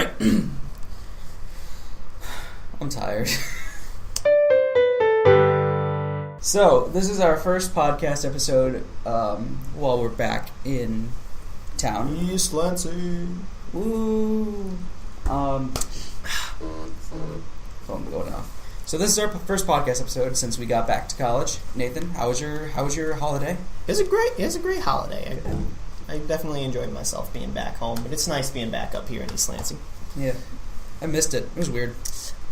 right. I'm tired. So, this is our first podcast episode while we're back in town. East Lansing. Woo! Phone going off. So this is our first podcast episode since we got back to college. Nathan, how was your holiday? It was a great holiday. I definitely enjoyed myself being back home, but it's nice being back up here in East Lansing. Yeah, I missed it. It was weird.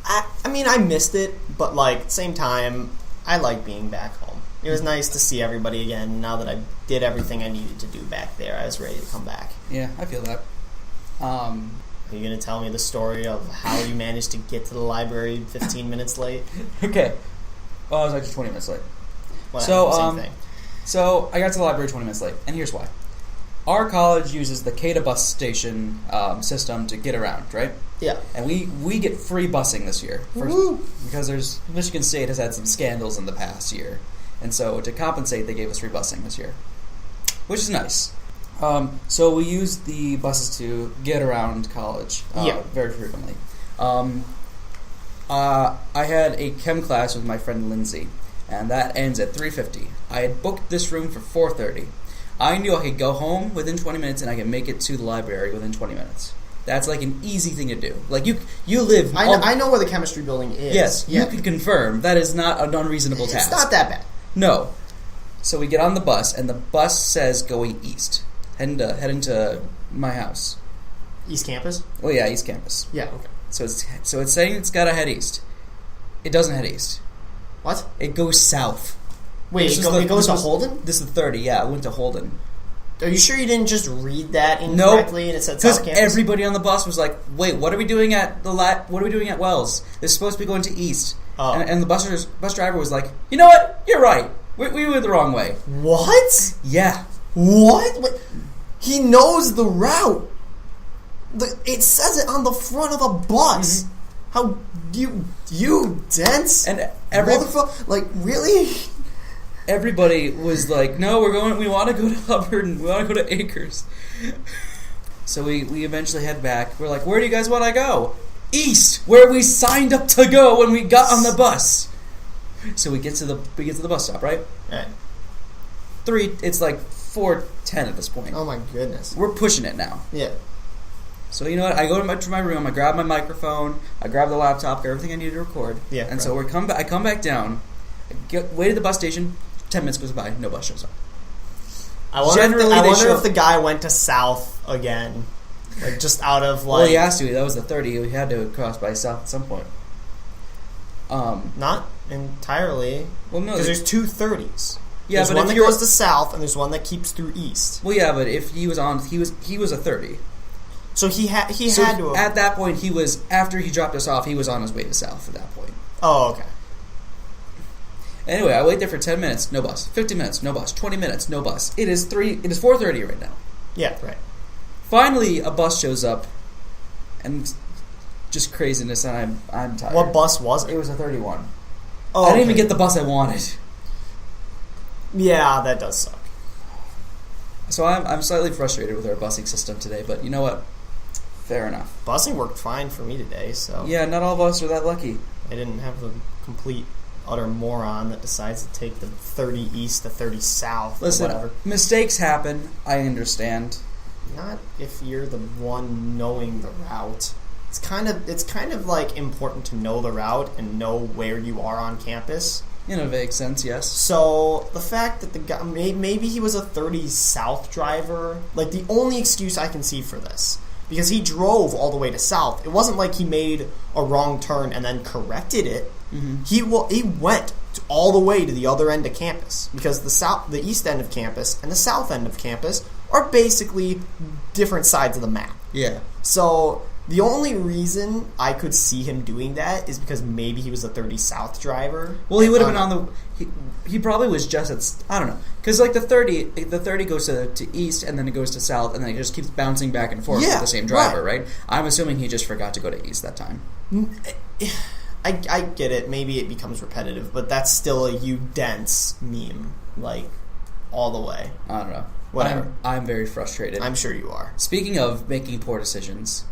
I mean, I missed it, but at the same time, I like being back home. It was nice to see everybody again. Now that I did everything I needed to do back there, I was ready to come back. Yeah, I feel that. Are you going to tell me the story of how you managed to get to the library 15 minutes late? Okay. Well, I was actually 20 minutes late. Same thing. So I got to the library 20 minutes late, and here's why. Our college uses the K to bus station system to get around, right? Yeah. And we get free busing this year. Because Michigan State has had some scandals in the past year. And so to compensate, they gave us free busing this year. Which is nice. So we use the buses to get around college very frequently. I had a chem class with my friend Lindsay, and that ends at 3:50. I had booked this room for 4:30. I knew I could go home within 20 minutes and I could make it to the library within 20 minutes. That's like an easy thing to do. Like you live. I know where the chemistry building is. Yes, you can confirm that is not an unreasonable task. It's not that bad. No. So we get on the bus, and the bus says going east, heading to my house. East Campus? Oh yeah, East Campus. Yeah. Okay. So it's saying it's got to head east. It doesn't head east. What? It goes south. Wait, it goes to Holden? This is 30, yeah. It went to Holden. Are you sure you didn't just read that incorrectly and it said South Campus? Because everybody on the bus was like, "Wait, what are we doing at Wells? This is supposed to be going to East." Oh. And the bus driver was like, "You know what? You're right. We went the wrong way." What? Yeah. What? Wait, he knows the route. It says it on the front of the bus. Mm-hmm. How you dense and really? Everybody was like, "No, we want to go to Hubbard and we want to go to Acres." So we eventually head back. We're like, "Where do you guys want to go?" "East, where we signed up to go when we got on the bus." So we get to the bus stop, right? Right. It's like 4:10 at this point. Oh my goodness. We're pushing it now. Yeah. So you know what? I go to my room. I grab my microphone. I grab the laptop. Grab everything I need to record. Yeah. And so I come back down. Wait at the bus station. 10 minutes goes by. No bus shows up. I wonder if the guy went to South again, just out of Well, he has to. That was the 30. He had to cross by South at some point. Not entirely. Well, no, because there's two 30s. Yeah, there's but one that goes to South, and there's one that keeps through East. Well, yeah, but if he was a 30. So he had to. At that point, after he dropped us off, he was on his way to South at that point. Oh, okay. Anyway, I wait there for 10 minutes, no bus. 50 minutes, no bus. 20 minutes, no bus. It is 4:30 right now. Yeah, right. Finally, a bus shows up, and just craziness, and I'm tired. What bus was it? It was a 31. Oh, I didn't even get the bus I wanted. Yeah, that does suck. So I'm slightly frustrated with our busing system today, but you know what? Fair enough. Busing worked fine for me today, so... Yeah, not all of us are that lucky. I didn't have the complete... utter moron that decides to take the 30 east to 30 south. Listen, or whatever. Mistakes happen. I understand. Not if you're the one knowing the route. It's kind of like important to know the route and know where you are on campus. In a vague sense, yes. So the fact that the guy maybe he was a 30 south driver, like the only excuse I can see for this, because he drove all the way to south. It wasn't like he made a wrong turn and then corrected it. Mm-hmm. He went all the way to the other end of campus, because the east end of campus and the south end of campus are basically different sides of the map. Yeah. So the only reason I could see him doing that is because maybe he was a 30 south driver. Well, he would have been on the... He probably was just at... I don't know. Because like the 30 goes to east, and then it goes to south, and then it just keeps bouncing back and forth with the same driver, right? I'm assuming he just forgot to go to east that time. I get it. Maybe it becomes repetitive, but that's still a "you dense" meme, like, all the way. I don't know. Whatever. I'm very frustrated. I'm sure you are. Speaking of making poor decisions,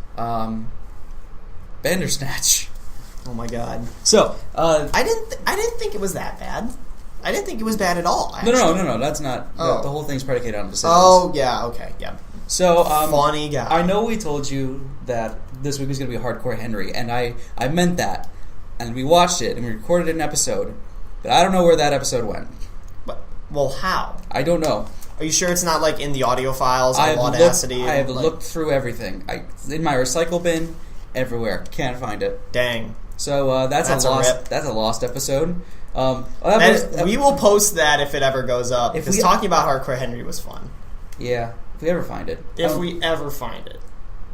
Bandersnatch. Oh my god. So, I didn't think it was that bad. I didn't think it was bad at all, actually. No. That's not... Oh. The whole thing's predicated on decisions. Oh, yeah, okay, yeah. So, funny guy. I know we told you that this week was going to be a Hardcore Henry, and I meant that. And we watched it, and we recorded an episode, but I don't know where that episode went. But, well, how? I don't know. Are you sure it's not, like, in the audio files on Audacity? I have looked through everything. In my recycle bin, everywhere. Can't find it. Dang. So, that's a lost episode. We will post that if it ever goes up, because talking about Hardcore Henry was fun. Yeah, if we ever find it. If we ever find it.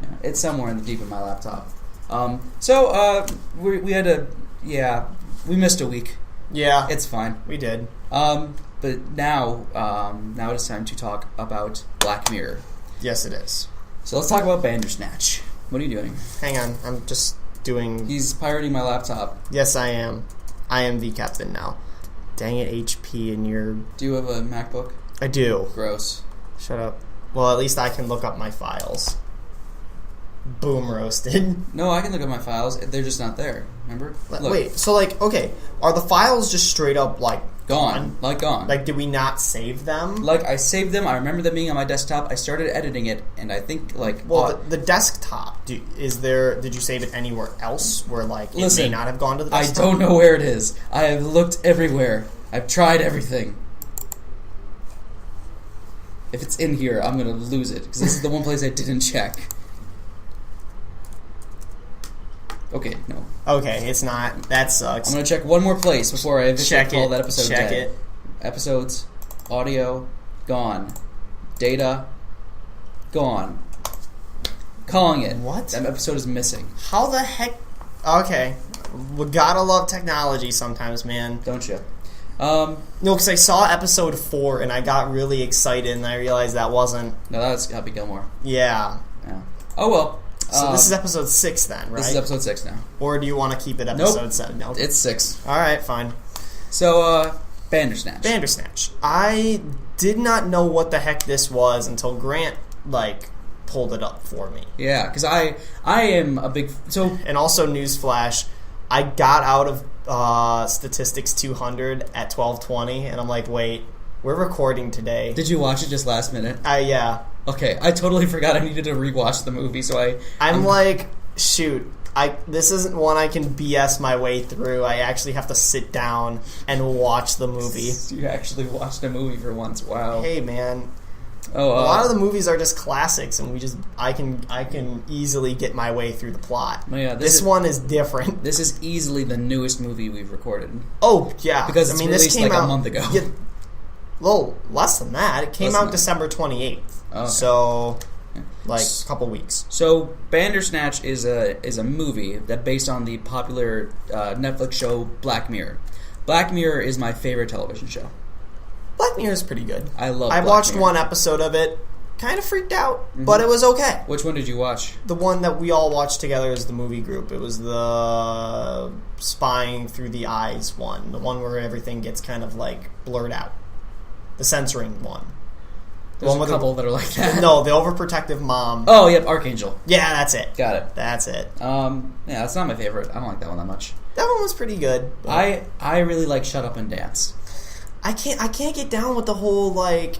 Yeah, it's somewhere in the deep of my laptop. We had to... Yeah, we missed a week. Yeah. It's fine. We did. But now it's time to talk about Black Mirror. Yes, it is. So let's talk about Bandersnatch. What are you doing? Hang on, I'm just doing... He's pirating my laptop. Yes, I am. I am the captain now. Dang it, HP, and your... Do you have a MacBook? I do. Gross. Shut up. Well, at least I can look up my files. Boom roasted. No, I can look at my files. They're just not there. Remember? Look. Wait, so, like, okay, are the files just straight up, like, gone? Like, gone. Like, did we not save them? Like, I saved them. I remember them being on my desktop. I started editing it, and I think, like... Well, the desktop, did you save it anywhere else where, like, it may not have gone to the desktop? I don't know where it is. I have looked everywhere. I've tried everything. If it's in here, I'm going to lose it, because this is the one place I didn't check. Okay, no. Okay, it's not. That sucks. I'm going to check one more place before I call that episode Check dead. it. Episodes, audio, gone. Data, gone. Calling it. What? That episode is missing. How the heck? Okay. We gotta love technology sometimes, man. Don't you? No, because I saw episode 4 and I got really excited and I realized that wasn't... No, that's Happy Gilmore. Yeah. Oh, well. So this is episode 6 then, right? This is episode 6 now. Or do you want to keep it episode 7? No. It's 6. Alright, fine. So, Bandersnatch. Bandersnatch. I did not know what the heck this was until Grant, like, pulled it up for me. Yeah, because I am a big... And also, newsflash, I got out of Statistics 200 at 12:20, and I'm like, wait, we're recording today. Did you watch it just last minute? Yeah. Okay, I totally forgot I needed to rewatch the movie, so I'm like, shoot, this isn't one I can BS my way through. I actually have to sit down and watch the movie. You actually watched a movie for once, wow. Hey, man. A A lot of the movies are just classics, and I can easily get my way through the plot. Oh, yeah, this one is different. This is easily the newest movie we've recorded. Oh, yeah. Because it's released this came like out a month ago. Yeah, well, less than that. It came out December 28th. Oh, okay. So, like, a couple weeks. So, Bandersnatch is a movie that based on the popular Netflix show Black Mirror. Black Mirror is my favorite television show. Black Mirror is pretty good. I love I Black watched Mirror. one episode of it. Kind of freaked out, but it was okay. Which one did you watch? The one that we all watched together as the movie group. It was the spying through the eyes one. The one where everything gets kind of, like, blurred out. The censoring one. There's a couple that are like that. No, the overprotective mom. Oh, yep, Archangel. Yeah, that's it. Got it. That's it. Yeah, that's not my favorite. I don't like that one that much. That one was pretty good. I really like Shut Up and Dance. I can't get down with the whole, like,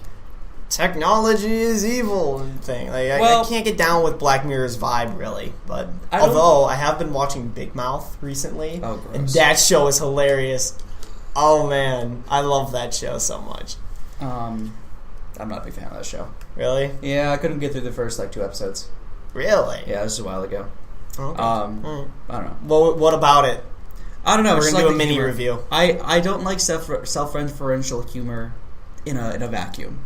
technology is evil thing. Like, I can't get down with Black Mirror's vibe, really. But although I have been watching Big Mouth recently, and that show is hilarious. Oh man, I love that show so much. I'm not a big fan of that show. Really? Yeah, I couldn't get through the first 2 episodes. Really? Yeah, this is a while ago. Okay. I don't know. Well, what about it? I don't know. We're gonna do a mini review. I don't like self-referential humor in a vacuum.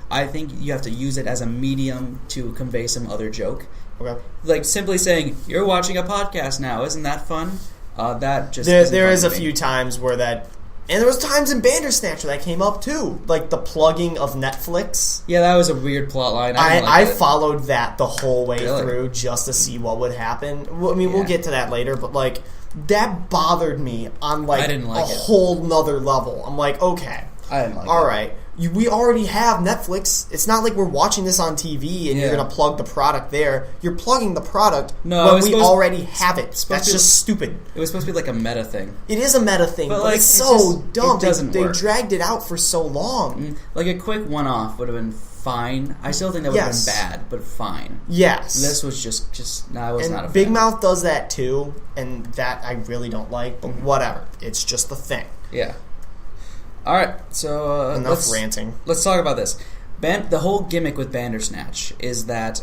I think you have to use it as a medium to convey some other joke. Okay. Like simply saying, "You're watching a podcast now, isn't that fun?" That just there is a few times where that, and there was times in Bandersnatch where that came up too, like the plugging of Netflix. Yeah, that was a weird plot line. I followed that the whole way through just to see what would happen. I mean, we'll get to that later, but like that bothered me on like a whole nother level. I'm like, okay, I didn't like all right. we already have Netflix. It's not like we're watching this on TV and you're going to plug the product there. You're plugging the product when we already have it. That's just stupid. It was supposed to be like a meta thing. It is a meta thing, but it's so dumb. They dragged it out for so long. Like a quick one-off would have been fine. I still think that would have been bad, but fine. Yes. This was just no, I was not a fan. Big Mouth does that too, and that I really don't like, but whatever. It's just the thing. Yeah. All right, so enough ranting. Let's talk about this. The whole gimmick with Bandersnatch is that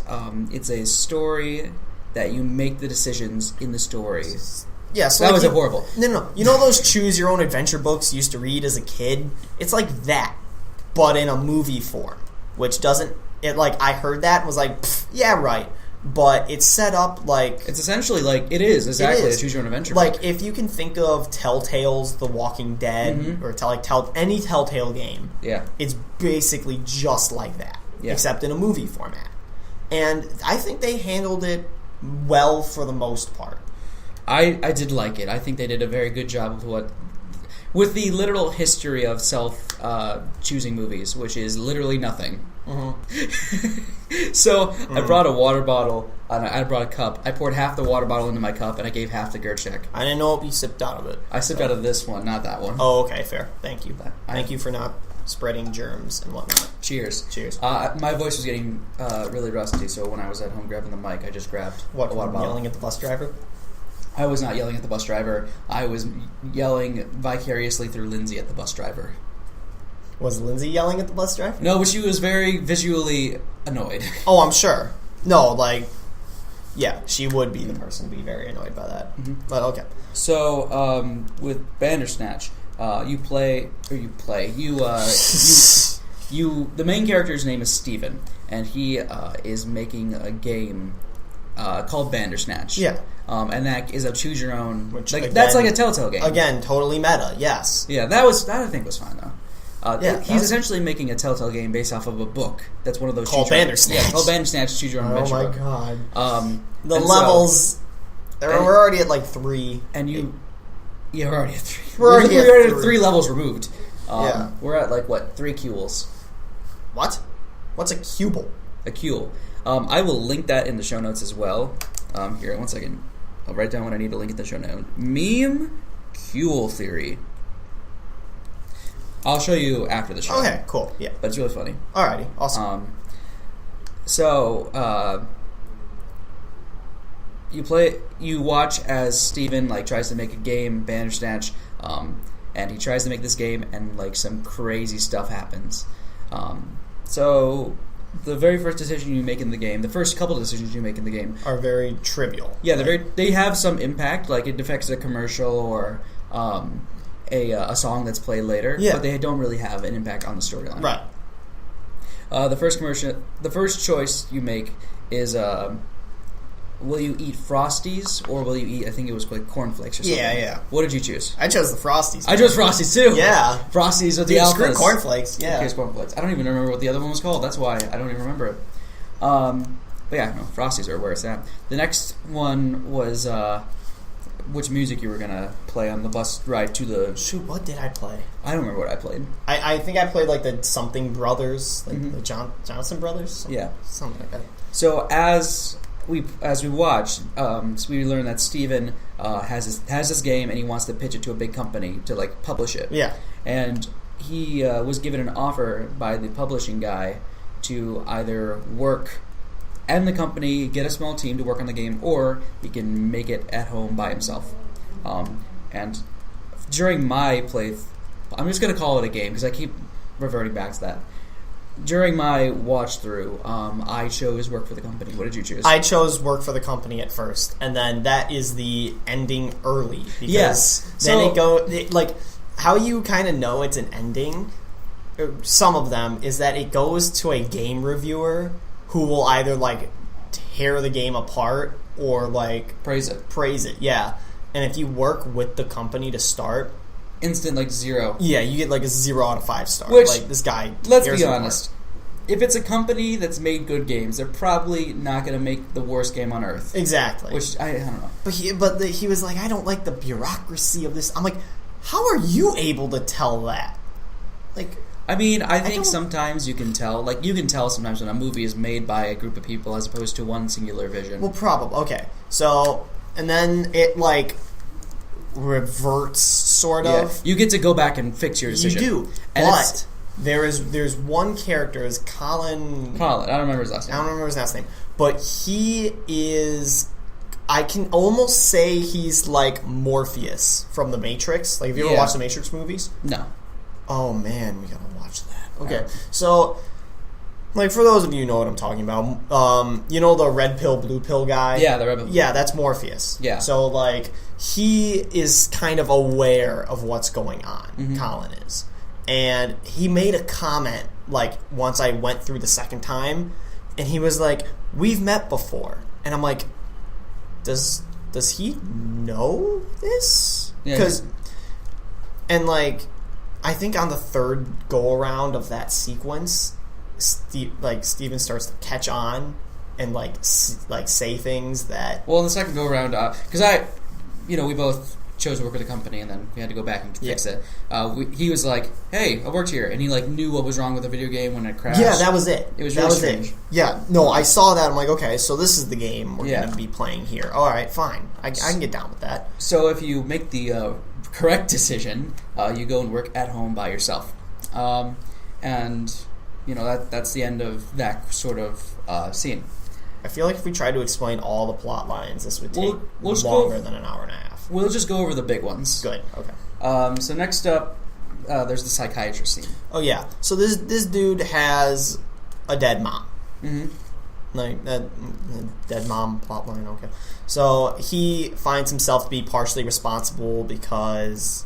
it's a story that you make the decisions in the story. Yeah, so that was horrible. No. You know those choose your own adventure books you used to read as a kid? It's like that, but in a movie form, which doesn't. It like I heard that and was like, yeah, right. But it's set up like... It's essentially like... It is exactly a choose-your-own adventure like, book. if you can think of Telltale's The Walking Dead, or any Telltale game, it's basically just like that, except in a movie format. And I think they handled it well for the most part. I did like it. I think they did a very good job with the literal history of self-choosing movies, which is literally nothing. So I brought a water bottle and I brought a cup. I poured half the water bottle into my cup and I gave half to Gurchak. I didn't know if you sipped out of it. I sipped out of this one, not that one. Oh, okay, fair. Thank you. Thank you for not spreading germs and whatnot. Cheers. Cheers. My voice was getting really rusty, so when I was at home grabbing the mic, I just grabbed a water bottle. Yelling at the bus driver? I was not yelling at the bus driver. I was yelling vicariously through Lindsay at the bus driver. Was Lindsay yelling at the bus driver? No, but she was very visually annoyed. Oh, I'm sure. No, yeah, she would be the person to be very annoyed by that. But okay. So, with Bandersnatch, the main character's name is Steven, and he is making a game called Bandersnatch. Yeah. And that is a choose your own. Again, that's like a Telltale game. Again, totally meta. Yes. Yeah, that I think was fine though. He's essentially making a Telltale game based off of a book. That's one of those called Bandersnatch. Yeah, called Bandersnatch. Choose your own adventure. Oh my god. The and levels. We're already at like 3. And you. Yeah, we're already at 3. We're already at 3 levels removed. We're at 3 Cuuls. What? What's a Cuul? A Cuul. I will link that in the show notes as well. Here, 1 second. I'll write down what I need to link in the show notes. Meme Cuul Theory. I'll show you after the show. Okay, cool. Yeah. But it's really funny. Alrighty, awesome. You watch as Steven tries to make a game, Bandersnatch, and he tries to make this game and some crazy stuff happens. So the very first decision you make in the game, the first couple of decisions you make in the game are very trivial. Yeah, they have some impact, like it affects a commercial or a song that's played later, but they don't really have an impact on the storyline. Right. The first choice you make is will you eat Frosties or will you eat, I think it was cornflakes or something. Yeah. What did you choose? I chose the Frosties. I chose Frosties too. Yeah. Frosties with the alphas. Screw cornflakes. Yeah. Okay, cornflakes. I don't even remember what the other one was called. That's why I don't even remember it. But yeah, no, Frosties are where it's at. The next one was which music you were going to play on the bus ride to the... Shoot, what did I play? I don't remember what I played. I think I played the Something Brothers, the Johnson Brothers? Something like that. So as we watch, we learn that Steven has this game and he wants to pitch it to a big company to publish it. Yeah. And he was given an offer by the publishing guy to either work and the company, get a small team to work on the game, or he can make it at home by himself. And during my play, I'm just going to call it a game because I keep reverting back to that. During my watch through, I chose work for the company. What did you choose? I chose work for the company at first, and then that is the ending early. Because yes. Then how you kind of know it's an ending, some of them, is that it goes to a game reviewer who will either tear the game apart or praise it. Yeah. And if you work with the company to start, instant 0. Yeah, you get a 0 out of 5 star. Which, this guy. Let's be honest. If it's a company that's made good games, they're probably not going to make the worst game on earth. Exactly. Which I don't know. But he was I don't like the bureaucracy of this. I'm how are you able to tell that? I mean, I think don't- sometimes you can tell. Like, you can tell sometimes when a movie is made by a group of people as opposed to one singular vision. Well, probably. Okay. So, and then it, like, reverts, sort of. You get to go back and fix your You decision. do. And But there's one character, is Colin... Colin, I don't remember his last name. I don't remember his last name. But he is... I can almost say he's like Morpheus from The Matrix. Like, have you ever watched the Matrix movies? No. Oh, man, we gotta watch that. Okay, so... Like, for those of you who know what I'm talking about, you know the red pill, blue pill guy? Yeah, the red pill. Yeah, that's Morpheus. Yeah. So, like, he is kind of aware of what's going on, Colin is. And he made a comment, like, once I went through the second time, and he was like, we've met before. And I'm like, does he know this? Yeah. Because, and, like, I think on the third go-around of that sequence... Steven starts to catch on and like say things that. Well, in the second go around, because we both chose to work with a company, and then we had to go back and fix it. He was like, "Hey, I worked here," and he like knew what was wrong with the video game when it crashed. Yeah, that was it. It was really strange. It. Yeah, no, I saw that. I'm like, okay, so this is the game we're going to be playing here. All right, fine, I can get down with that. So if you make the correct decision, you go and work at home by yourself, and. That's the end of that sort of scene. I feel like if we tried to explain all the plot lines, this would take longer than an hour and a half. We'll just go over the big ones. Good, okay. So next up, there's the psychiatrist scene. Oh, yeah. So this dude has a dead mom. Mm-hmm. Like, that dead mom plot line, okay. So he finds himself to be partially responsible because...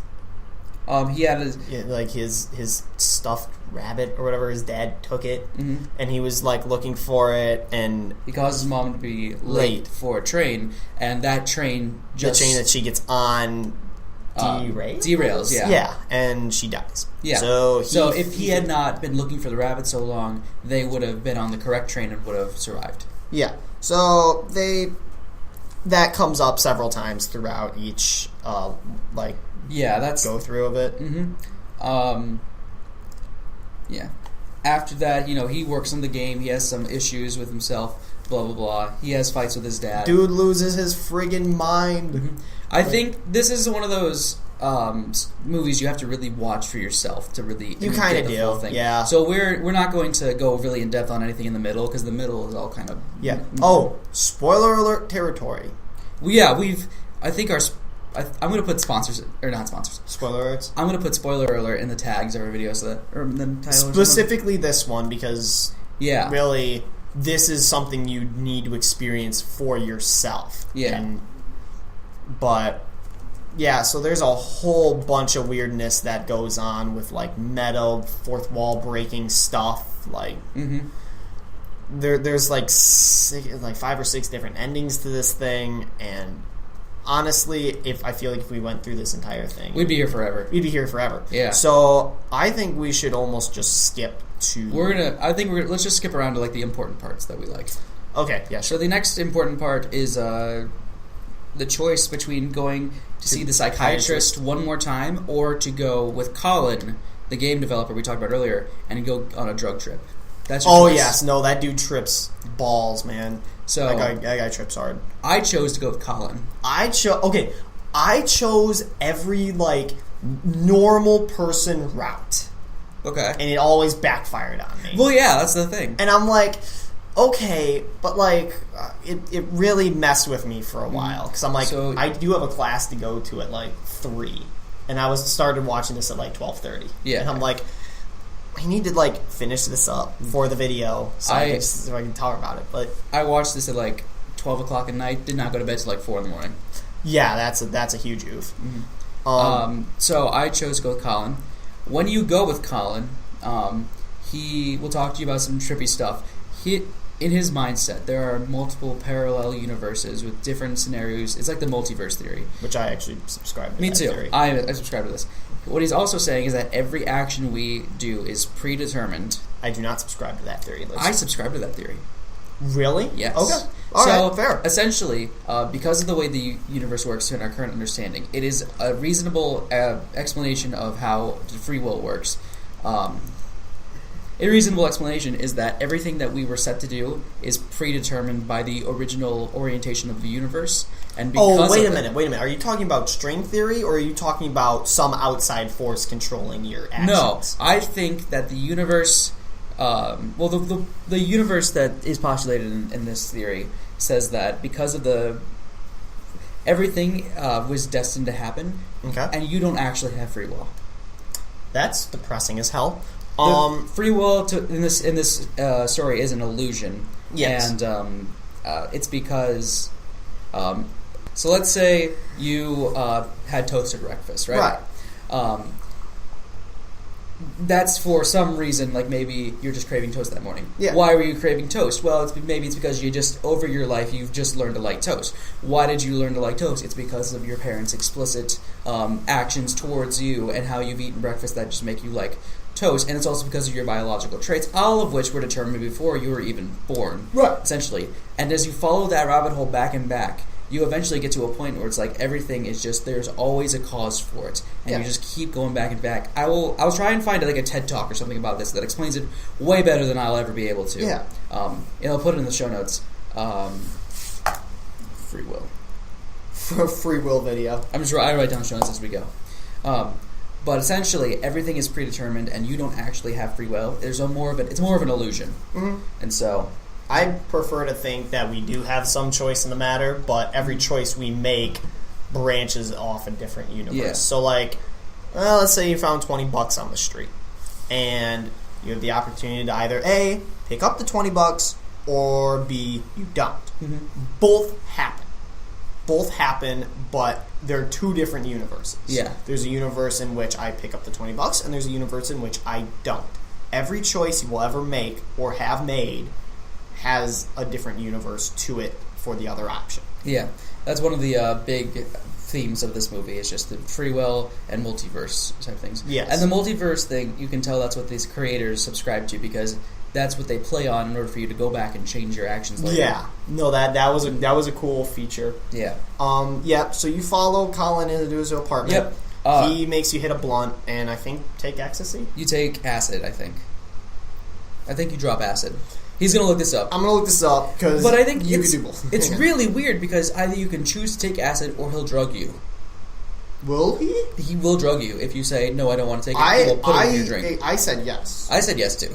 he had his stuffed rabbit or whatever, his dad took it, and he was like looking for it, and he caused his mom to be late for a train, and that train the train that she gets on derails, and she dies. Yeah. So if he had not been looking for the rabbit so long, they would have been on the correct train and would have survived. Yeah. So that comes up several times throughout each that's go through of it. Yeah. After that, he works on the game. He has some issues with himself. Blah blah blah. He has fights with his dad. Dude loses his friggin' mind. I think this is one of those movies you have to really watch for yourself to really you kind of do. Full thing. Yeah. So we're not going to go really in depth on anything in the middle because the middle is all kind of spoiler alert territory. I'm going to put sponsors, or not sponsors. Spoiler alerts? I'm going to put spoiler alert in the tags of our video so that, or the title. Specifically this one, because really, this is something you need to experience for yourself. Yeah. So there's a whole bunch of weirdness that goes on with, like, meta, fourth wall breaking stuff, like... There's like 5 or 6 different endings to this thing, and... Honestly, I feel like if we went through this entire thing... We'd be here forever. Yeah. So, I think we should almost just skip to... Let's just skip around to, like, the important parts that we like. Okay, yeah, sure. So the next important part is the choice between going to see the psychiatrist one more time or to go with Colin, the game developer we talked about earlier, and go on a drug trip. That's your choice. Yes. No, that dude trips balls, man. So that guy trips hard. I chose to go with Colin. I chose every, like, normal person route. Okay. And it always backfired on me. Well, yeah, that's the thing. And I'm like, okay, but, like, it really messed with me for a while. Because I'm like, I do have a class to go to at, like, 3. And I started watching this at, like, 12:30. Yeah. And I'm like... I need to, like, finish this up for the video so I can talk about it. But I watched this at, like, 12 o'clock at night. Did not go to bed till, like, 4 in the morning. Yeah, that's a huge oof. So I chose to go with Colin. When you go with Colin, he will talk to you about some trippy stuff. In his mindset, there are multiple parallel universes with different scenarios. It's like the multiverse theory. Which I actually subscribe to. Me too. Theory. I subscribe to this. What he's also saying is that every action we do is predetermined. I do not subscribe to that theory. I subscribe to that theory. Really? Yes. Okay. All right, fair. Essentially, because of the way the universe works in our current understanding, it is a reasonable explanation of how free will works. A reasonable explanation is that everything that we were set to do is predetermined by the original orientation of the universe. And because wait a minute. Are you talking about string theory, or are you talking about some outside force controlling your actions? No, I think that the universe, the universe that is postulated in this theory says that because of everything was destined to happen, and you don't actually have free will. That's depressing as hell. Free will in this story is an illusion. Yes. And it's because... so let's say you had toast at breakfast, right? Right. That's for some reason, like maybe you're just craving toast that morning. Yeah. Why were you craving toast? Well, maybe it's because you just, over your life, you've just learned to like toast. Why did you learn to like toast? It's because of your parents' explicit actions towards you and how you've eaten breakfast that just make you like toast. And it's also because of your biological traits, all of which were determined before you were even born. Right. Essentially. And as you follow that rabbit hole back and back, you eventually get to a point where it's like everything is just, there's always a cause for it, and you just keep going back and back. I'll try and find like a TED Talk or something about this that explains it way better than I'll ever be able to. Yeah. And I'll put it in the show notes. Free will. Free will video. I write down show notes as we go. But essentially, everything is predetermined, and you don't actually have free will. It's more of an illusion, and so. I prefer to think that we do have some choice in the matter, but every choice we make branches off a different universe. Yeah. So, like, let's say you found $20 on the street, and you have the opportunity to either A, pick up the $20, or B, you don't. Mm-hmm. Both happen, but they're two different universes. Yeah. There's a universe in which I pick up the $20, and there's a universe in which I don't. Every choice you will ever make or have made has a different universe to it for the other option. Yeah, that's one of the big themes of this movie. It's just the free will and multiverse type things. Yes. And the multiverse thing, you can tell that's what these creators subscribe to, because that's what they play on in order for you to go back and change your actions later. Yeah. No, that was a cool feature. Yeah. So you follow Colin into his apartment. Yep. He makes you hit a blunt and I think take ecstasy. You take acid, I think. I think you drop acid. He's going to look this up. I'm going to look this up because but I think you can do both. It's really weird because either you can choose to take acid or he'll drug you. Will he? He will drug you if you say, no, I don't want to take it. He will put it in your drink. I said yes. I said yes, too.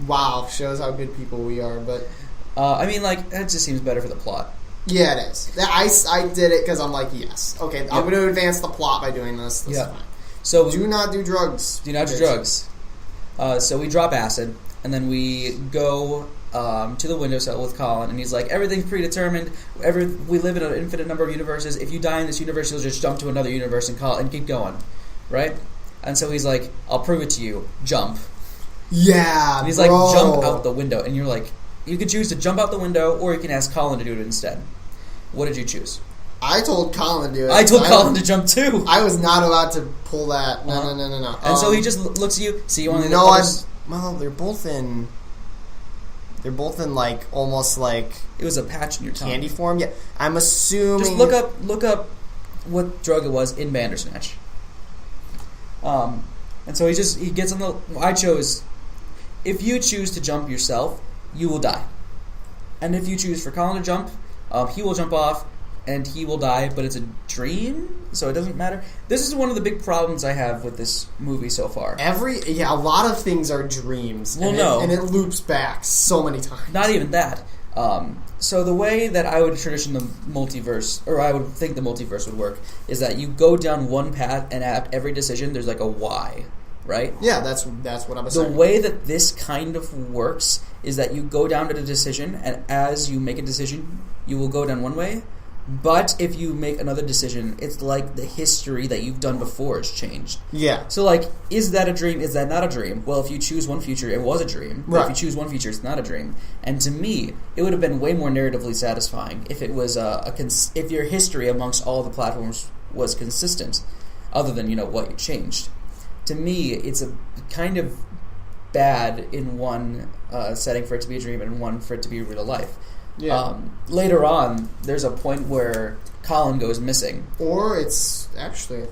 Wow, shows how good people we are. But I mean, like, that just seems better for the plot. Yeah, it is. I did it because I'm like, yes. Okay, I'm going to advance the plot by doing this. This is fine. So do not do drugs. Do not do drugs. So we drop acid. And then we go to the windowsill with Colin, and he's like, everything's predetermined. We live in an infinite number of universes. If you die in this universe, you'll just jump to another universe and keep going, right? And so he's like, I'll prove it to you. Jump. Yeah, and he's like, jump out the window. And you're like, you could choose to jump out the window, or you can ask Colin to do it instead. What did you choose? I told Colin to do it. I told Colin to jump too. I was not allowed to pull that. No. And so he just looks at you. See you on the Well, they're both in like almost like it was a patch in your tongue. Candy form. Yeah, I'm assuming. Just look up what drug it was in Bandersnatch. And so he gets on the. I chose. If you choose to jump yourself, you will die. And if you choose for Colin to jump, he will jump off. And he will die, but it's a dream, so it doesn't matter. This is one of the big problems I have with this movie so far. A lot of things are dreams. Well, and it loops back so many times. Not even that. So the way that I would tradition the multiverse, or I would think the multiverse would work, is that you go down one path, and at every decision, there's like a Y, right? Yeah, that's what I was saying. The way that this kind of works is that you go down to the decision, and as you make a decision, you will go down one way. But if you make another decision, it's like the history that you've done before has changed. Yeah. So, like, is that a dream? Is that not a dream? Well, if you choose one future, it was a dream. But if you choose one future, it's not a dream. And to me, it would have been way more narratively satisfying if it was if your history amongst all the platforms was consistent, other than, what you changed. To me, it's a kind of bad in one setting for it to be a dream and one for it to be real life. Yeah. Later on, there's a point where Colin goes missing. Or it's actually...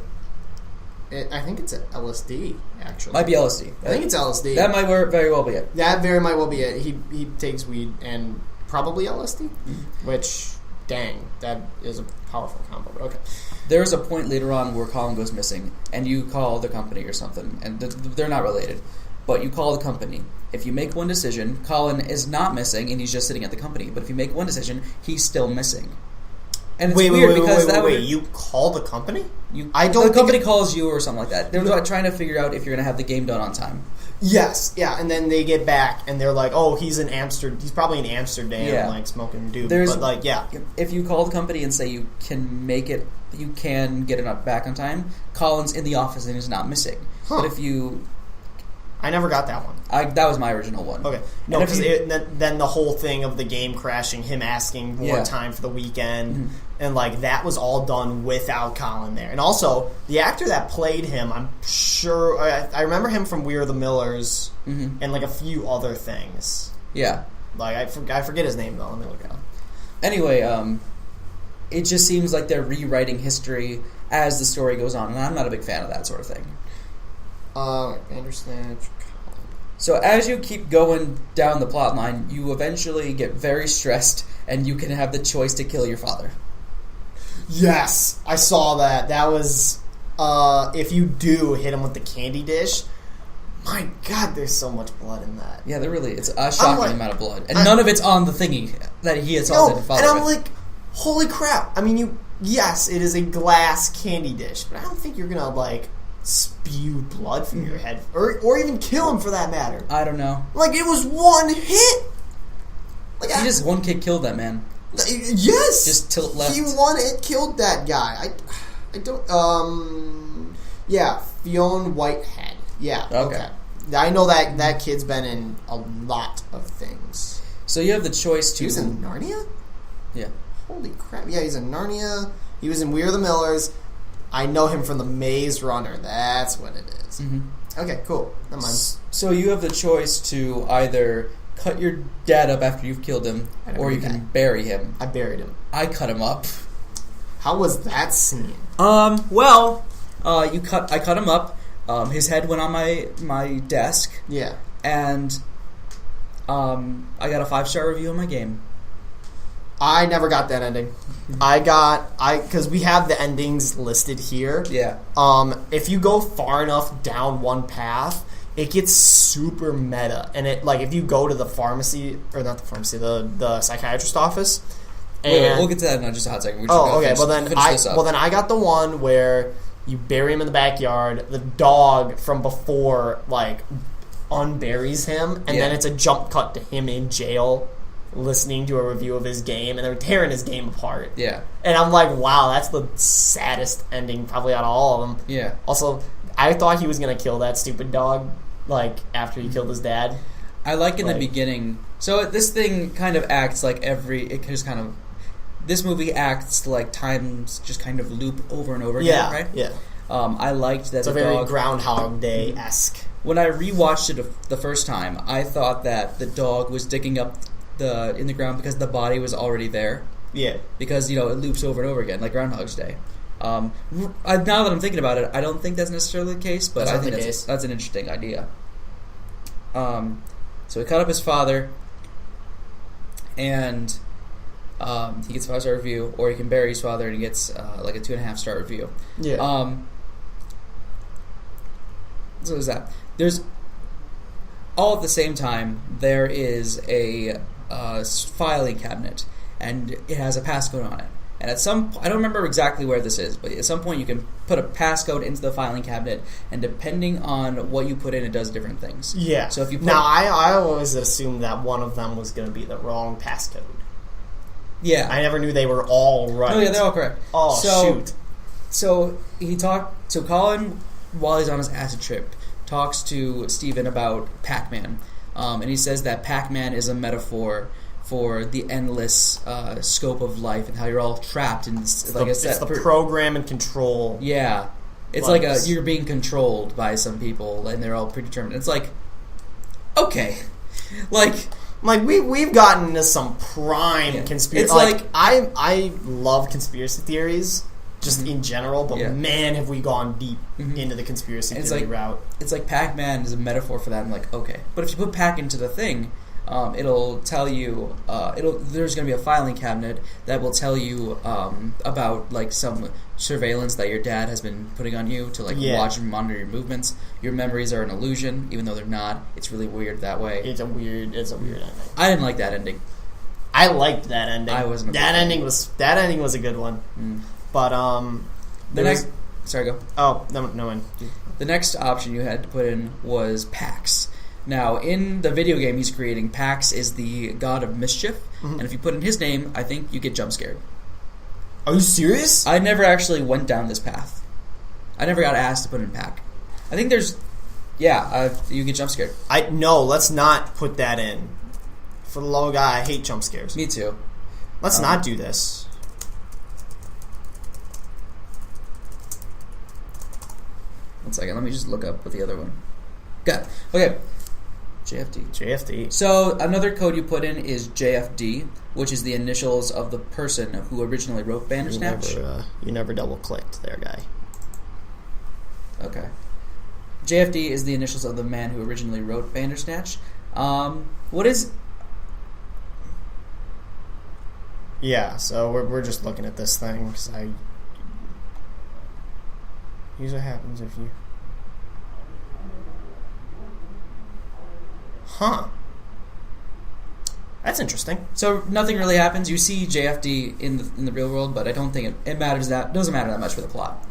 I think it's LSD, actually. Might be LSD. I think it's LSD. That might very well be it. That very might well be it. He takes weed and probably LSD, which, dang, that is a powerful combo. But okay. There's a point later on where Colin goes missing, and you call the company or something, and they're not related, but you call the company. If you make one decision, Colin is not missing, and he's just sitting at the company. But if you make one decision, he's still missing. And it's weird because you call the company? The company calls you or something like that. They're trying to figure out if you're going to have the game done on time. Yes, yeah, and then they get back and they're like, "Oh, he's in Amsterdam. He's probably in Amsterdam, like smoking dope." But like, yeah, if you call the company and say you can make it, you can get it back on time. Colin's in the office and he's not missing. Huh. But if you, I never got that one. That was my original one. Okay, no, because then the whole thing of the game crashing, him asking more time for the weekend, and like that was all done without Colin there. And also, the actor that played him, I'm sure I remember him from We Are the Millers and like a few other things. Yeah, like I forget his name though. Let me look it up. Anyway, it just seems like they're rewriting history as the story goes on, and I'm not a big fan of that sort of thing. Bandersnatch. So as you keep going down the plot line, you eventually get very stressed, and you can have the choice to kill your father. Yes, I saw that. That was if you do hit him with the candy dish. My God, there's so much blood in that. Yeah, it's a shocking amount of blood, and none of it's on the thingy that he assaulted his father and I'm with. like, holy crap! I mean, yes, it is a glass candy dish, but I don't think you're gonna like spew blood from your head, or even kill him for that matter. I don't know. Like, it was one hit. Like, he just one kick killed that man. Yes, just tilt left. He one hit killed that guy. I don't. Yeah, Fionn Whitehead. Yeah. Okay. I know that kid's been in a lot of things. So you have the choice to. He was in Narnia. Yeah. Holy crap! Yeah, he's in Narnia. He was in We Are the Millers. I know him from The Maze Runner. That's what it is. Okay, cool. Never mind. So you have the choice to either cut your dad up after you've killed him, or you can bury him. I buried him. I cut him up. How was that scene? I cut him up. His head went on my desk. Yeah. And I got a 5-star review on my game. I never got that ending. Because we have the endings listed here. Yeah. If you go far enough down one path, it gets super meta. And it, like, if you go to the pharmacy, or not the pharmacy, the psychiatrist office. Wait, we'll get to that in just a hot second. Okay. Well, then I got the one where you bury him in the backyard. The dog from before, like, unburies him, and then it's a jump cut to him in jail, listening to a review of his game, and they're tearing his game apart. Yeah. And I'm like, wow, that's the saddest ending probably out of all of them. Yeah. Also, I thought he was going to kill that stupid dog, like, after he killed his dad. I like in the beginning. So this thing kind of acts like this movie acts like times just kind of loop over and over again, right? Yeah. I liked that it's a very Groundhog Day-esque. When I rewatched it the first time, I thought that the dog was digging up in the ground because the body was already there. Yeah. Because, it loops over and over again, like Groundhog's Day. Now that I'm thinking about it, I don't think that's necessarily the case, but I think that's an interesting idea. So he cut up his father, and he gets a 5-star review, or he can bury his father and he gets like a 2.5-star review. Yeah. So is that there's all at the same time there is a filing cabinet, and it has a passcode on it. And at I don't remember exactly where this is, but at some point you can put a passcode into the filing cabinet, and depending on what you put in, it does different things. Yeah. So if you I always assumed that one of them was going to be the wrong passcode. Yeah. I never knew they were all right. Oh yeah, they're all correct. Oh, shoot. So Colin, while he's on his acid trip, talks to Steven about Pac-Man, and he says that Pac-Man is a metaphor for the endless scope of life and how you're all trapped in it's the program and control. Yeah. It's like you're being controlled by some people and they're all predetermined. It's like, okay. Like we've gotten into some prime conspiracy. It's I love conspiracy theories, just in general, but man, have we gone deep into the conspiracy theory route. It's like Pac-Man is a metaphor for that. I'm like, okay. But if you put Pac into the thing, it'll tell you, there's going to be a filing cabinet that will tell you about like some surveillance that your dad has been putting on you to like watch and monitor your movements. Your memories are an illusion, even though they're not. It's really weird that way. It's a weird ending. I didn't like that ending. I liked that ending. I wasn't. That ending was a good one. But sorry, go. Oh, no one. The next option you had to put in was Pax. Now, in the video game he's creating, Pax is the god of mischief, and if you put in his name, I think you get jump scared. Are you serious? I never actually went down this path. I never got asked to put in Pac. I think there's, you get jump scared. No, let's not put that in. For the low guy, I hate jump scares. Me too. Let's not do this. One second, let me just look up what the other one. Got it. Okay. JFD. So another code you put in is JFD, which is the initials of the person who originally wrote Bandersnatch. You never double clicked there, guy. Okay. JFD is the initials of the man who originally wrote Bandersnatch. What is... Yeah, so we're just looking at this thing, because here's what happens if you... Huh. That's interesting. So nothing really happens. You see JFD in the real world, but I don't think it matters doesn't matter that much for the plot.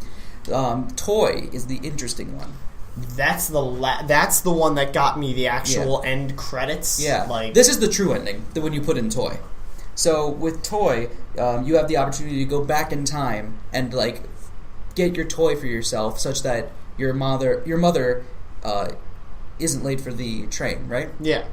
Toy is the interesting one. That's the one that got me the actual end credits. Yeah, this is the true ending. When you put in Toy. So with Toy, you have the opportunity to go back in time and like get your toy for yourself, such that your mother isn't late for the train, right? Yeah.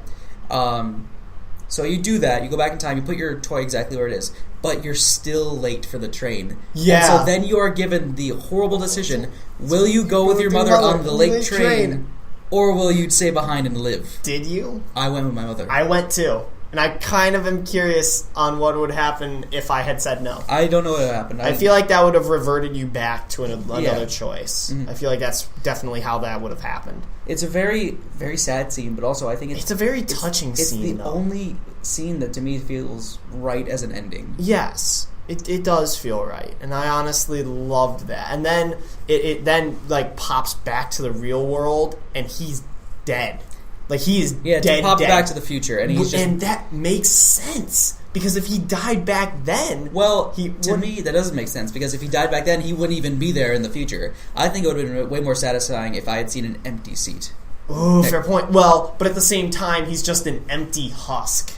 So you do that. You go back in time. You put your toy exactly where it is, but you're still late for the train. Yeah. And so then you are given the horrible decision: will you go with your mother on the late train, or will you stay behind and live? Did you? I went with my mother. I went too. And I kind of am curious on what would happen if I had said no. I don't know what happened. I feel like that would have reverted you back to another choice. Mm-hmm. I feel like that's definitely how that would have happened. It's a very, very sad scene, but also I think it's a very touching scene. It's the only scene that to me feels right as an ending. Yes, it does feel right, and I honestly loved that. And then it then like pops back to the real world, and he's dead. Like, he is dead. To pop back to the future, and that makes sense, because if he died back then, to me that doesn't make sense, because if he died back then, he wouldn't even be there in the future. I think it would have been way more satisfying if I had seen an empty seat. Oh, fair point. Well, but at the same time, he's just an empty husk,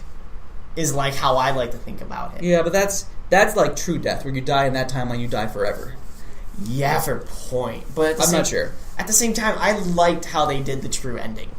is like how I like to think about him. Yeah, but that's like true death, where you die in that timeline, you die forever. Yeah, fair point. But I'm not sure. At the same time, I liked how they did the true ending,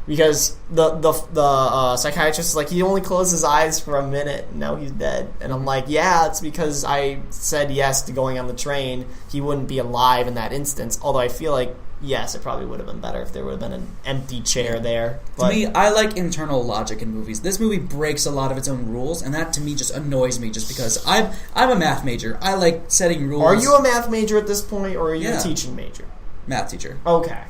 because the psychiatrist is like, he only closed his eyes for a minute and now he's dead. And I'm like, yeah, it's because I said yes to going on the train. He wouldn't be alive in that instance. Although I feel like, yes, it probably would have been better if there would have been an empty chair there. But to me, I like internal logic in movies. This movie breaks a lot of its own rules, and that to me just annoys me, just because I'm a math major. I like setting rules. Are you a math major at this point, or are you a teaching major? Math teacher. Okay.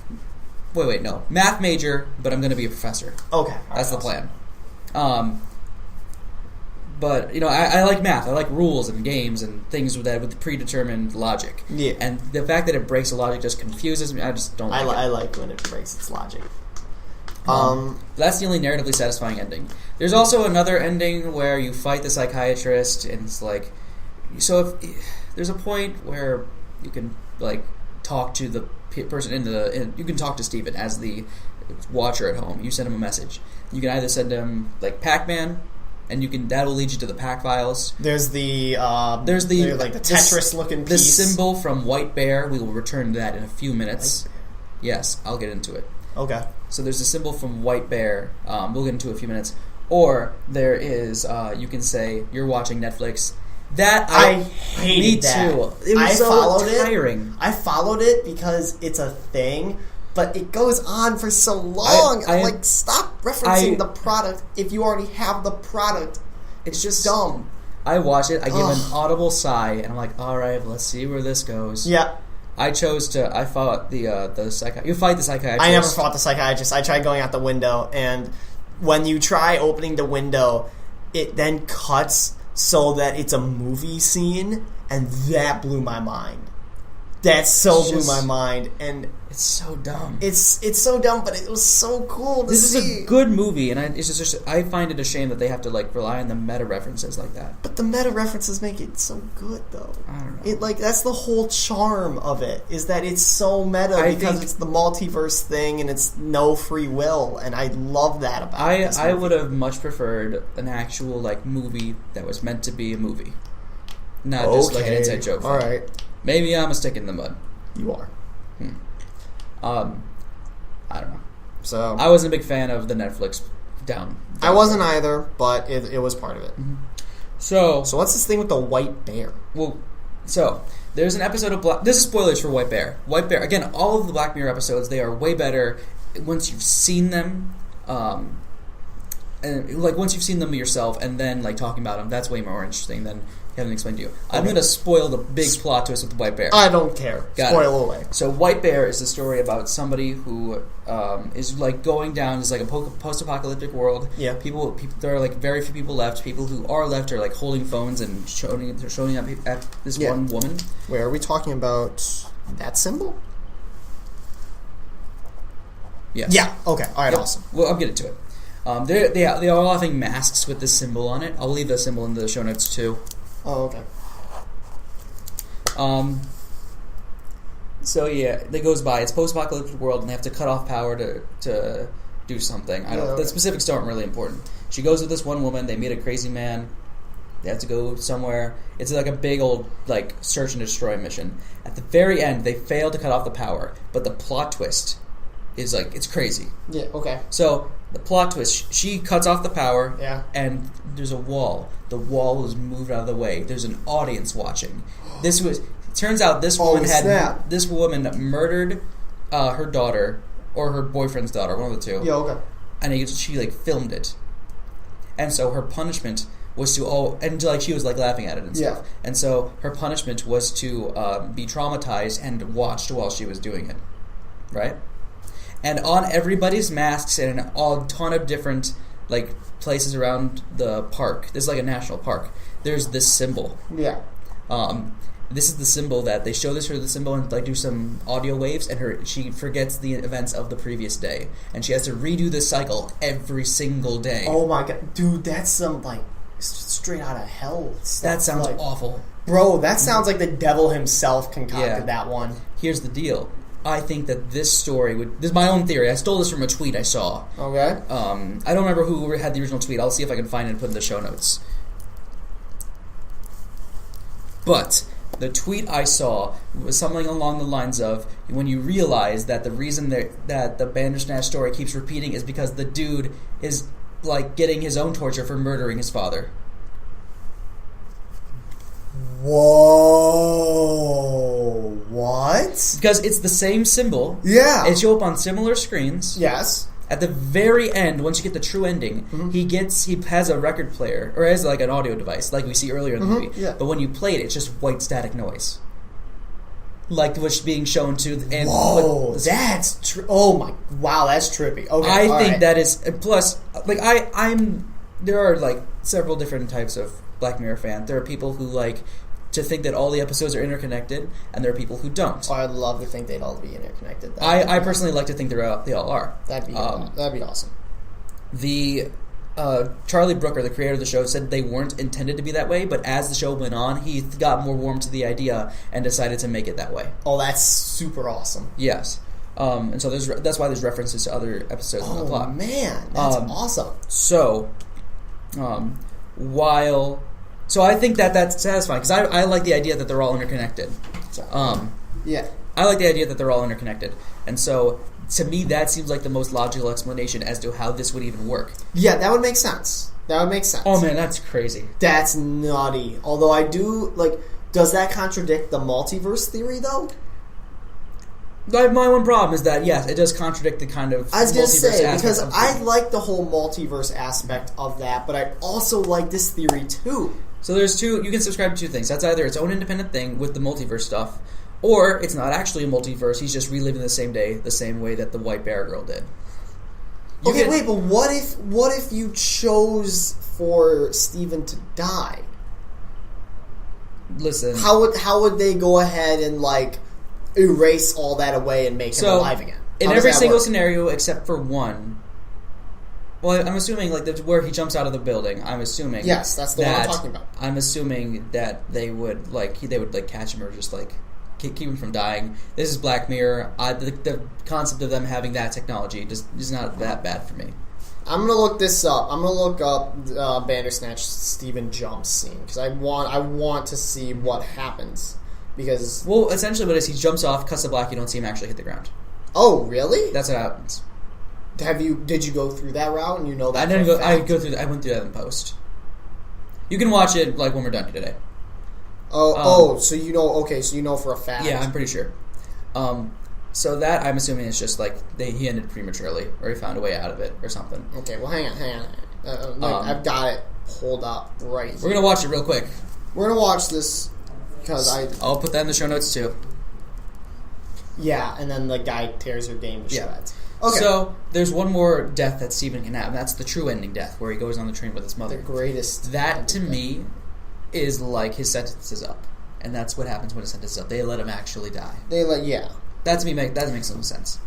Wait, no. Math major, but I'm going to be a professor. Okay. That's the plan. But, I like math. I like rules and games and things with predetermined logic. Yeah. And the fact that it breaks the logic just confuses me. I just don't like it. I like when it breaks its logic. That's the only narratively satisfying ending. There's also another ending where you fight the psychiatrist, and it's like... So if there's a point where you can, talk to the person you can talk to Steven as the watcher at home. You send him a message. You can either send him Pac-Man, and that'll lead you to the Pac files. There's the Tetris looking piece. The symbol from White Bear. We will return to that in a few minutes. Yes, I'll get into it. Okay. So there's a symbol from White Bear. We'll get into it in a few minutes. Or there is you can say you're watching Netflix. I hated that. Me too. It was so tiring. I followed it because it's a thing, but it goes on for so long. Stop referencing the product if you already have the product. It's just dumb. I watch it, I give an audible sigh, and I'm like, all right, let's see where this goes. Yeah. I fought the psychiatrist. You fight the psychiatrist. I never fought the psychiatrist. I tried going out the window, and when you try opening the window, it then cuts so that it's a movie scene, and that blew my mind. That blew my mind, and it's so dumb. It's so dumb, but it was so cool to see. This is a good movie, and I find it a shame that they have to rely on the meta references like that. But the meta references make it so good, though. I don't know. That's the whole charm of it, is that it's so meta because it's the multiverse thing and it's no free will, and I love that about it. I would have much preferred an actual movie that was meant to be a movie, not just an inside joke. All right. Maybe I'm a stick in the mud. You are. I don't know. So I wasn't a big fan of the Netflix down. I wasn't either, but it was part of it. Mm-hmm. So what's this thing with the white bear? Well, so there's an episode of this is spoilers for White Bear. White Bear, again, all of the Black Mirror episodes, they are way better once you've seen them. And once you've seen them yourself, and then talking about them, that's way more interesting than having explained to you. I'm going to spoil the big plot twist with the White Bear. I don't care. Spoil away. So White Bear is a story about somebody who is going down. It's a post-apocalyptic world. Yeah. People. There are very few people left. People who are left are holding phones and showing up at this one woman. Wait, are we talking about that symbol? Yes. Yeah. Okay. All right. Yep. Awesome. Well, I'll get into it. They are all having masks with this symbol on it. I'll leave the symbol in the show notes too. Oh, okay. So yeah, it goes by. It's post-apocalyptic world, and they have to cut off power to do something. The specifics aren't really important. She goes with this one woman. They meet a crazy man. They have to go somewhere. It's a big old search and destroy mission. At the very end, they fail to cut off the power, but the plot twist is it's crazy. Yeah. Okay. So the plot twist: she cuts off the power. Yeah. And there's a wall. The wall is moved out of the way. There's an audience watching. It turns out this woman murdered her daughter or her boyfriend's daughter, one of the two. Yeah. Okay. And she filmed it. And so her punishment was to she was laughing at it and stuff. Yeah. And so her punishment was to be traumatized and watched while she was doing it. Right? And on everybody's masks and a ton of different places around the park, this is a national park, there's this symbol. Yeah. This is the symbol that they show her the symbol and do some audio waves, and she forgets the events of the previous day, and she has to redo this cycle every single day. Oh my god, dude, that's some straight out of hell stuff. That sounds awful, bro. That sounds like the devil himself concocted that one. Here's the deal. I think that this story this is my own theory. I stole this from a tweet I saw. Okay. I don't remember who had the original tweet. I'll see if I can find it and put it in the show notes. But the tweet I saw was something along the lines of, when you realize that the reason that the Bandersnatch story keeps repeating is because the dude is getting his own torture for murdering his father. Whoa! What? Because it's the same symbol. Yeah. It shows up on similar screens. Yes. At the very end, once you get the true ending, he has a record player, or has an audio device, like we see earlier in the movie. Yeah. But when you play it, it's just white static noise. What's being shown to... And whoa! That's... oh my... wow, that's trippy. Okay, I think that is... Plus, there are, several different types of Black Mirror fans. There are people who, to think that all the episodes are interconnected, and there are people who don't. Oh, I'd love to think they'd all be interconnected. I personally like to think they all are. That'd be awesome. The Charlie Brooker, the creator of the show, said they weren't intended to be that way, but as the show went on, he got more warm to the idea and decided to make it that way. Oh, that's super awesome. Yes. And so that's why there's references to other episodes in the plot. Oh, man. That's awesome. So, So I think that's satisfying, because I like the idea that they're all interconnected. Yeah. I like the idea that they're all interconnected. And so, to me, that seems like the most logical explanation as to how this would even work. Yeah, that would make sense. Oh, man, that's crazy. That's nutty. Although I do, does that contradict the multiverse theory, though? My one problem is that, yes, it does contradict the kind of I was going to say, because I like the whole multiverse aspect of that, but I also like this theory, too. So there's two. You can subscribe to two things. That's either its own independent thing with the multiverse stuff, or it's not actually a multiverse. He's just reliving the same day, the same way that the White Bear Girl did. Wait, but what if you chose for Steven to die? Listen, how would they go ahead and like erase all that away and make him alive again? In every single scenario except for one. Well, I'm assuming like where he jumps out of the building. I'm assuming yes, that's the one I'm talking about. I'm assuming that they would catch him or just like keep him from dying. This is Black Mirror. The concept of them having that technology is not that bad for me. I'm gonna look this up. I'm gonna look up Bandersnatch Steven jump scene because I want to see what happens because essentially what it is he jumps off, cuts to black. You don't see him actually hit the ground. Oh, really? That's what happens. Did you go through that route and you know that? I didn't go. I went through that in post. You can watch it like when we're done today. So you know? Okay, so you know for a fact. Yeah, I'm pretty sure. So that I'm assuming is just like he ended prematurely, or he found a way out of it, or something. Okay, well, hang on. I've got it pulled up right here. We're gonna watch it real quick. We're gonna watch this because I'll put that in the show notes too. Yeah, and then the guy tears her game to shreds. Okay. So there's one more death that Steven can have, and that's the true ending death, where he goes on the train with his mother. The greatest. That to me is like his sentence is up, and that's what happens when his sentence is up. They let him actually die. That to me makes some sense.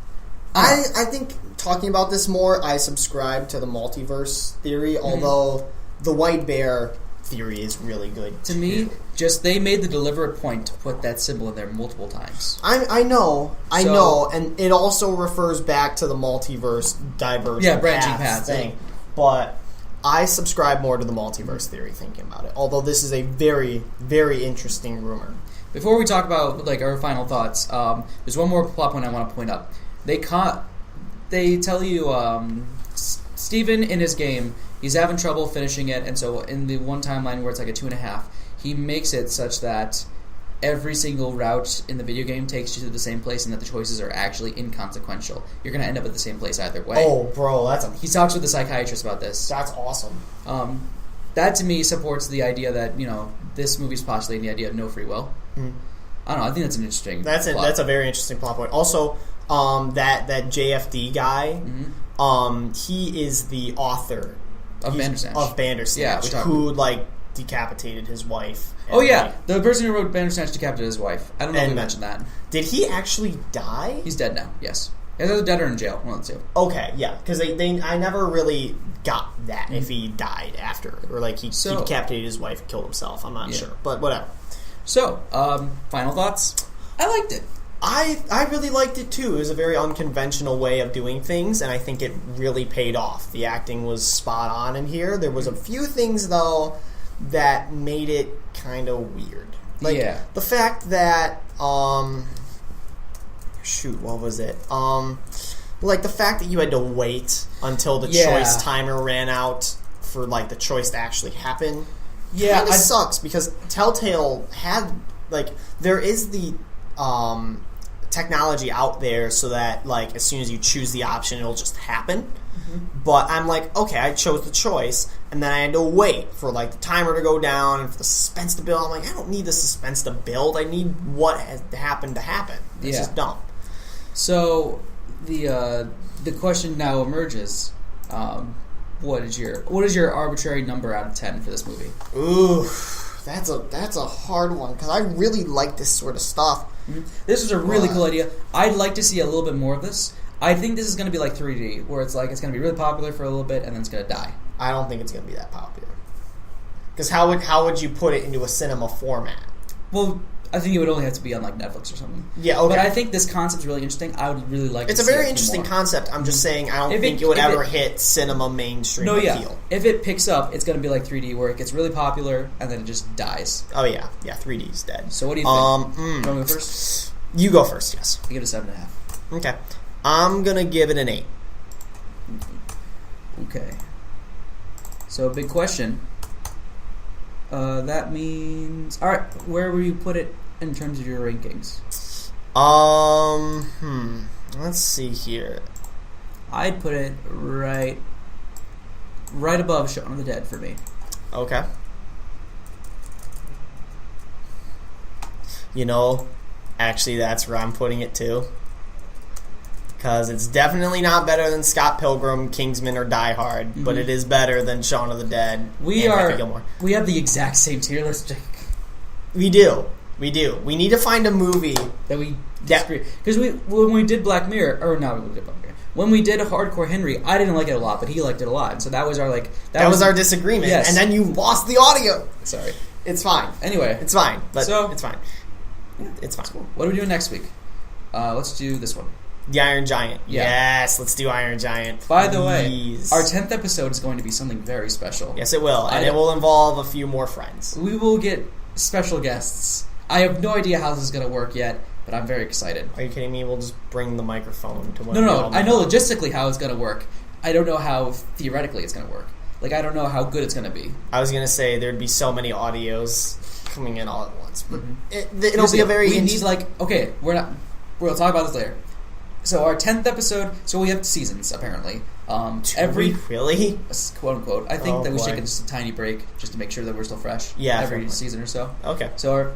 I think talking about this more, I subscribe to the multiverse theory, although the White Bear theory is really good. To me, just they made the deliberate point to put that symbol in there multiple times. I know, and it also refers back to the multiverse divergent branching paths thing. But I subscribe more to the multiverse theory thinking about it, although this is a very, very interesting rumor. Before we talk about like our final thoughts, there's one more plot point I want to point up. They tell you Steven in his game, he's having trouble finishing it, and so in the one timeline where it's like a 2.5, he makes it such that every single route in the video game takes you to the same place, and that the choices are actually inconsequential. You're going to end up at the same place either way. Oh, bro, he talks with the psychiatrist about this. That's awesome. That to me supports the idea that this movie's postulating the idea of no free will. I don't know. I think that's an interesting. That's a very interesting plot point. Also, that JFD guy, he is the author of Bandersnatch, who decapitated his wife. Oh yeah, the person who wrote Bandersnatch decapitated his wife. I don't know if we mentioned that. Did he actually die? He's dead now. Yes, he's either dead or in jail. One of the two. Okay, yeah, because I never really got that if he died after or he decapitated his wife and killed himself. I'm not sure, but whatever. So, final thoughts? I liked it. I really liked it too. It was a very unconventional way of doing things, and I think it really paid off. The acting was spot on in here. There was a few things, though, that made it kind of weird. The fact that, what was it? The fact that you had to wait until the choice timer ran out for, the choice to actually happen. Yeah, kind of sucks because Telltale had there is the technology out there so that as soon as you choose the option, it'll just happen. But I'm okay, I chose the choice, and then I had to wait for the timer to go down and for the suspense to build. I'm I don't need the suspense to build. I need what has happened to happen. It's just dumb. So the question now emerges. What is your arbitrary number out of 10 for this movie? Ooh, that's a hard one because I really like this sort of stuff. This was a really cool idea. I'd like to see a little bit more of this. I think this is going to be like 3D, where it's it's going to be really popular for a little bit and then it's going to die. I don't think it's going to be that popular. Because how would you put it into a cinema format? Well, I think it would only have to be on Netflix or something. Yeah, okay. But I think this concept's really interesting. I would really like to see it. It's a very interesting concept. I'm just saying I don't think it would ever hit cinema mainstream appeal. If it picks up, it's going to be like 3D, where it gets really popular and then it just dies. Oh, yeah. Yeah, 3D's dead. So what do you think? You want to go first? You go first, yes. I give it a 7.5. Okay. I'm going to give it an 8. Okay. So, big question. That means... Alright, where would you put it in terms of your rankings? Let's see here. I'd put it right above Shaun of the Dead for me. Okay. You know, actually, that's where I'm putting it too. Because it's definitely not better than Scott Pilgrim, Kingsman, or Die Hard, but it is better than Shaun of the Dead. We have the exact same tier list, Jake. We do. We need to find a movie that we disagree. Because when we did Black Mirror, or not when we did Black Mirror, when we did Hardcore Henry, I didn't like it a lot, but he liked it a lot. And so that was our that was our disagreement. Yes. And then you lost the audio. Sorry. It's fine. Anyway, it's fine. But so, it's fine. It's fine. Cool. What are we doing next week? Let's do this one. The Iron Giant. Yeah. Yes, let's do Iron Giant. By the way, our 10th episode is going to be something very special. Yes, it will. And it will involve a few more friends. We will get special guests. I have no idea how this is going to work yet, but I'm very excited. Are you kidding me? We'll just bring the microphone to one. No. I know logistically how it's going to work. I don't know how theoretically it's going to work. I don't know how good it's going to be. I was going to say there'd be so many audios coming in all at once. But it'll be a very... We need, okay, we'll talk about this later. So our 10th episode, so we have seasons, apparently. Really? Quote unquote. I think that we should take just a tiny break just to make sure that we're still fresh. Yeah. Every season or so. Okay. So our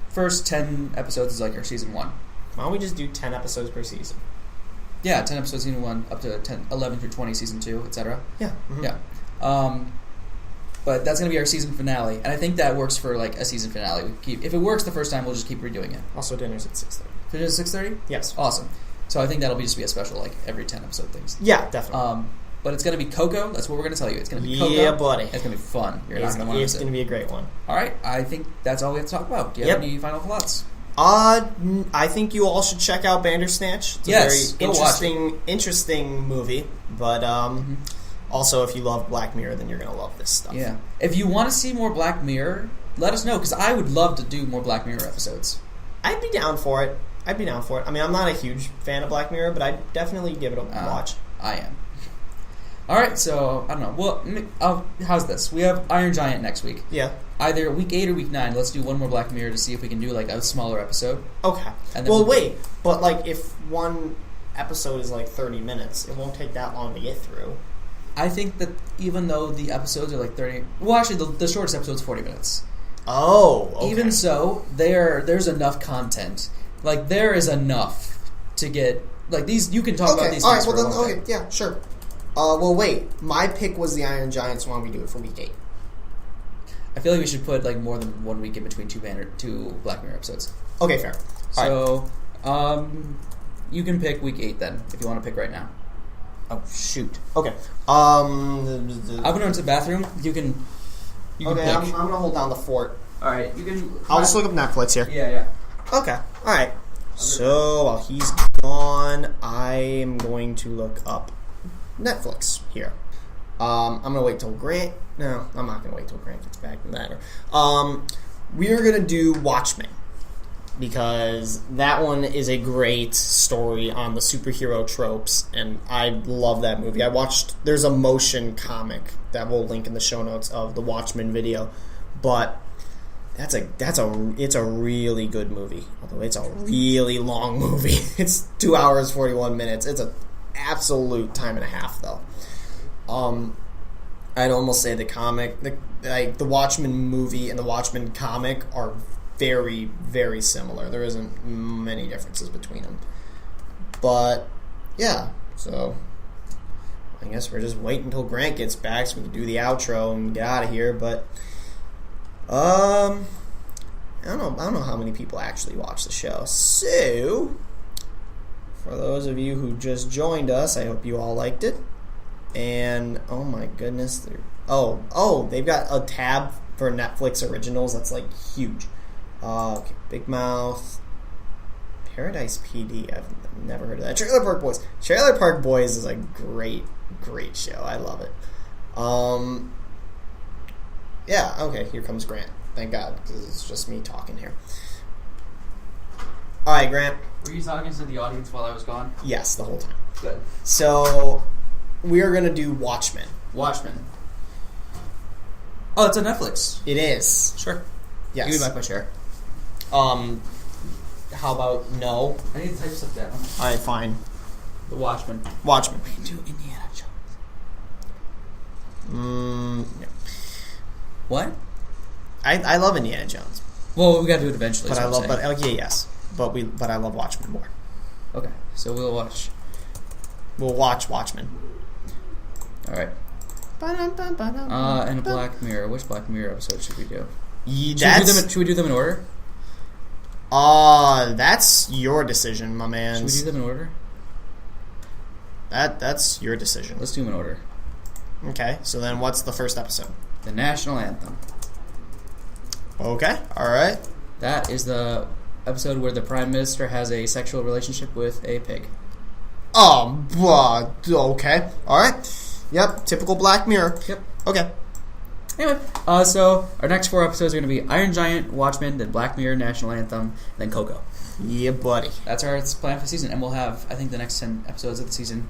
first 10 episodes is our season 1. Why don't we just do 10 episodes per season? Yeah, 10 episodes season 1, up to 11 through 20 season 2, etc. Yeah. Mm-hmm. Yeah. But that's going to be our season finale, and I think that works for a season finale. If it works the first time, we'll just keep redoing it. Also, dinner's at 6:30. Dinner's at 6:30? Yes. Awesome. So I think that'll just be a special, every 10 episode things. Yeah, definitely. But it's going to be Coco. That's what we're going to tell you. It's going to be Coco. Yeah, buddy. It's going to be fun. You're not going to want to miss it. It's going to be a great one. All right. I think that's all we have to talk about. Do you have any final thoughts? I think you all should check out Bandersnatch. It's a very interesting movie. But also, if you love Black Mirror, then you're going to love this stuff. Yeah. If you want to see more Black Mirror, let us know, because I would love to do more Black Mirror episodes. I'd be down for it. I mean, I'm not a huge fan of Black Mirror, but I'd definitely give it a watch. I am. All right, so, I don't know. Well, how's this? We have Iron Giant next week. Yeah. Either week 8 or week 9. Let's do one more Black Mirror to see if we can do, a smaller episode. Okay. Wait. But, if one episode is, 30 minutes, it won't take that long to get through. I think that even though the episodes are, 30... Well, actually, the shortest episode's 40 minutes. Oh, okay. Even so, there's enough content. There is enough to get... these... You can talk about these things for a long time. Okay, yeah, sure. Wait. My pick was the Iron Giant, so why don't we do it for week 8? I feel like we should put, more than 1 week in between two Black Mirror episodes. Okay, fair. So, you can pick week 8 then, if you want to pick right now. Oh, shoot. Okay. I'm going to the bathroom. You can pick. I'm going to hold down the fort. Alright, you can... I'll just look up Netflix here. Yeah. Okay. Alright. So, while he's gone, I am going to look up Netflix here. I'm going to wait till Grant... No, I'm not going to wait till Grant gets back from that. We're going to do Watchmen, because that one is a great story on the superhero tropes, and I love that movie. There's a motion comic that we'll link in the show notes of the Watchmen video, but it's a really good movie, although it's a really long movie. It's 2 hours 41 minutes. It's an absolute time and a half, though. I'd almost say the comic, the Watchmen movie and the Watchmen comic are very, very similar. There isn't many differences between them. But, yeah, so I guess we're just waiting until Grant gets back so we can do the outro and get out of here. But, I don't know how many people actually watch the show. So, for those of you who just joined us, I hope you all liked it. And, oh my goodness, they've got a tab for Netflix originals that's, huge. Okay, Big Mouth, Paradise PD, I've never heard of that. Trailer Park Boys. Trailer Park Boys is a great, great show. I love it. Yeah, okay, here comes Grant. Thank God, because it's just me talking here. Alright, Grant. Were you talking to the audience while I was gone? Yes, the whole time. Good. So, we are going to do Watchmen. Oh, it's on Netflix. It is. Sure. Yes. Give me back my chair. How about no? I need to type stuff down. Alright, fine. The Watchmen. We can do Indiana Jones. Yeah. What? I love Indiana Jones. Well, we got to do it eventually. But is I what I'm love, saying. but yes, but I love Watchmen more. Okay, so we'll watch. We'll watch Watchmen. All right. And Black Mirror. Which Black Mirror episode should we do? Should we do them in order? That's your decision, my man. Should we do them in order? That's your decision. Let's do them in order. Okay, so then what's the first episode? The National Anthem. Okay, alright. That is the episode where the Prime Minister has a sexual relationship with a pig. Okay. Alright. Yep, typical Black Mirror. Yep. Okay. Anyway, so our next 4 episodes are going to be Iron Giant, Watchmen, then Black Mirror, National Anthem, then Coco. Yeah, buddy. That's our plan for the season, and we'll have, I think, the next 10 episodes of the season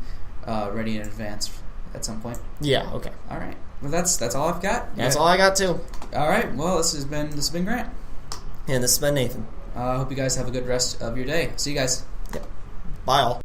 ready in advance at some point. Yeah, okay. All right. Well, that's all I've got. That's all I got, too. All right. Well, this has been Grant. And this has been Nathan. I hope you guys have a good rest of your day. See you guys. Yep. Bye, all.